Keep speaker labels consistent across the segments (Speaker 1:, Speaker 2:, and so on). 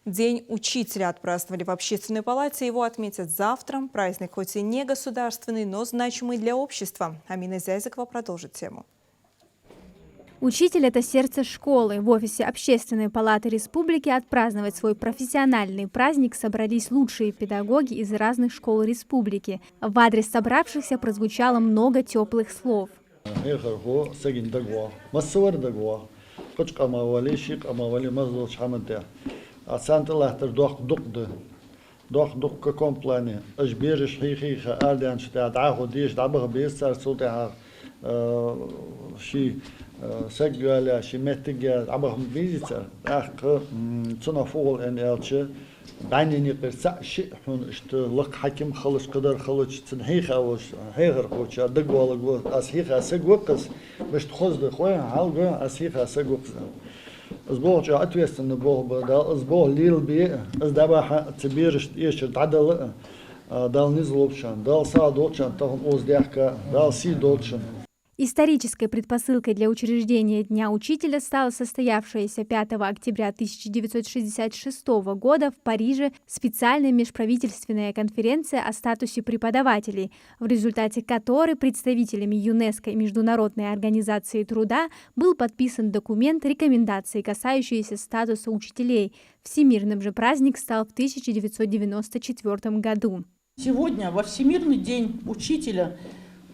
Speaker 1: День учителя отпраздновали в Общественной палате. Его отметят завтра. Праздник хоть и не государственный, но значимый для общества. Амина Зязикова продолжит тему.
Speaker 2: Учитель – это сердце школы. В офисе Общественной палаты республики отпраздновать свой профессиональный праздник собрались лучшие педагоги из разных школ республики. В адрес собравшихся прозвучало много теплых слов.
Speaker 3: سجل شمتجا عبهم بيزر أخ تصنفول إن ألشة بعدين يقرأ شيء حن اشتلق حكم خلص قدر خلص تنهيخ أو هيغر خوش دقوا لقوا أسهيخ أسقوقس مش تخز دخوين حلقة أسهيخ أسقوقس أسبوع جاء أتويست إن بوه بدال أسبوع ليل بيه أسدبح تبيرش إيش تعدل دال نزلوبشان دال صادوتشان تهم أوز ديحكا دال سيدوتشان.
Speaker 2: Исторической предпосылкой для учреждения Дня учителя стала состоявшаяся 5 октября 1966 года в Париже специальная межправительственная конференция о статусе преподавателей, в результате которой представителями ЮНЕСКО и Международной организации труда был подписан документ рекомендаций, касающиеся статуса учителей. Всемирным же праздник стал в 1994 году.
Speaker 4: Сегодня во Всемирный день учителя,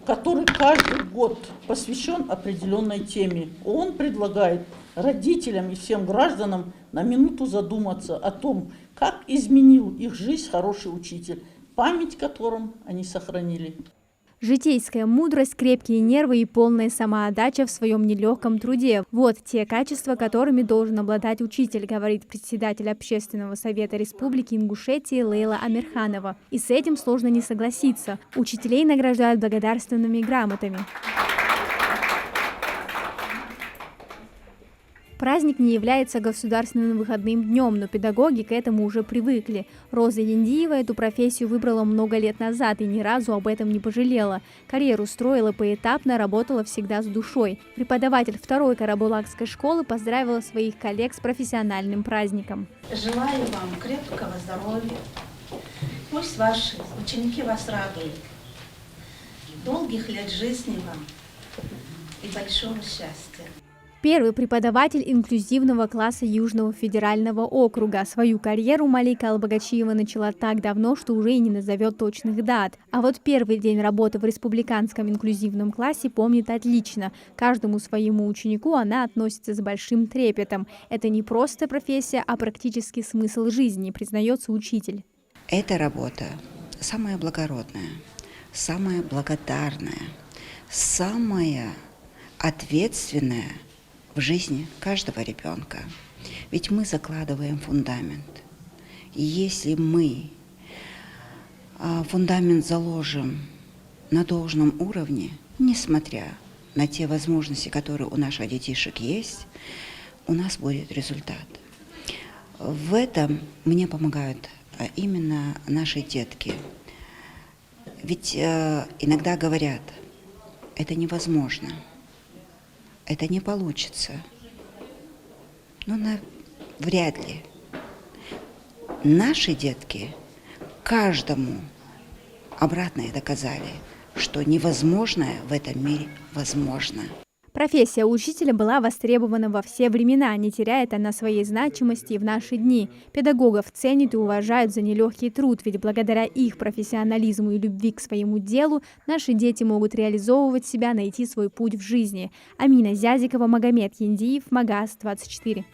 Speaker 4: который каждый год посвящен определенной теме. Он предлагает родителям и всем гражданам на минуту задуматься о том, как изменил их жизнь хороший учитель, память которым они сохранили.
Speaker 2: Житейская мудрость, крепкие нервы и полная самоотдача в своем нелегком труде – вот те качества, которыми должен обладать учитель, говорит председатель Общественного совета Республики Ингушетия Лейла Амирханова. И с этим сложно не согласиться. Учителей награждают благодарственными грамотами. Праздник не является государственным выходным днем, но педагоги к этому уже привыкли. Роза Яндиева эту профессию выбрала много лет назад и ни разу об этом не пожалела. Карьеру строила поэтапно, работала всегда с душой. Преподаватель второй Карабулакской школы поздравила своих коллег с профессиональным праздником.
Speaker 5: Желаю вам крепкого здоровья. Пусть ваши ученики вас радуют. Долгих лет жизни вам и большого счастья.
Speaker 2: Первый преподаватель инклюзивного класса Южного федерального округа. Свою карьеру Малика Албагачиева начала так давно, что уже и не назовет точных дат. А вот первый день работы в республиканском инклюзивном классе помнит отлично. Каждому своему ученику она относится с большим трепетом. Это не просто профессия, а практически смысл жизни, признается учитель.
Speaker 6: Эта работа самая благородная, самая благодарная, самая ответственная в жизни каждого ребенка. Ведь мы закладываем фундамент. И если мы фундамент заложим на должном уровне, несмотря на те возможности, которые у наших детишек есть, у нас будет результат. В этом мне помогают именно наши детки. Ведь иногда говорят, это невозможно. Это не получится. Ну, вряд ли. Наши детки каждому обратное доказали, что невозможное в этом мире возможно.
Speaker 2: Профессия учителя была востребована во все времена, не теряет она своей значимости и в наши дни. Педагогов ценят и уважают за нелегкий труд, ведь благодаря их профессионализму и любви к своему делу наши дети могут реализовывать себя, найти свой путь в жизни. Амина Зязикова, Магомед Яндиев, Магас 24.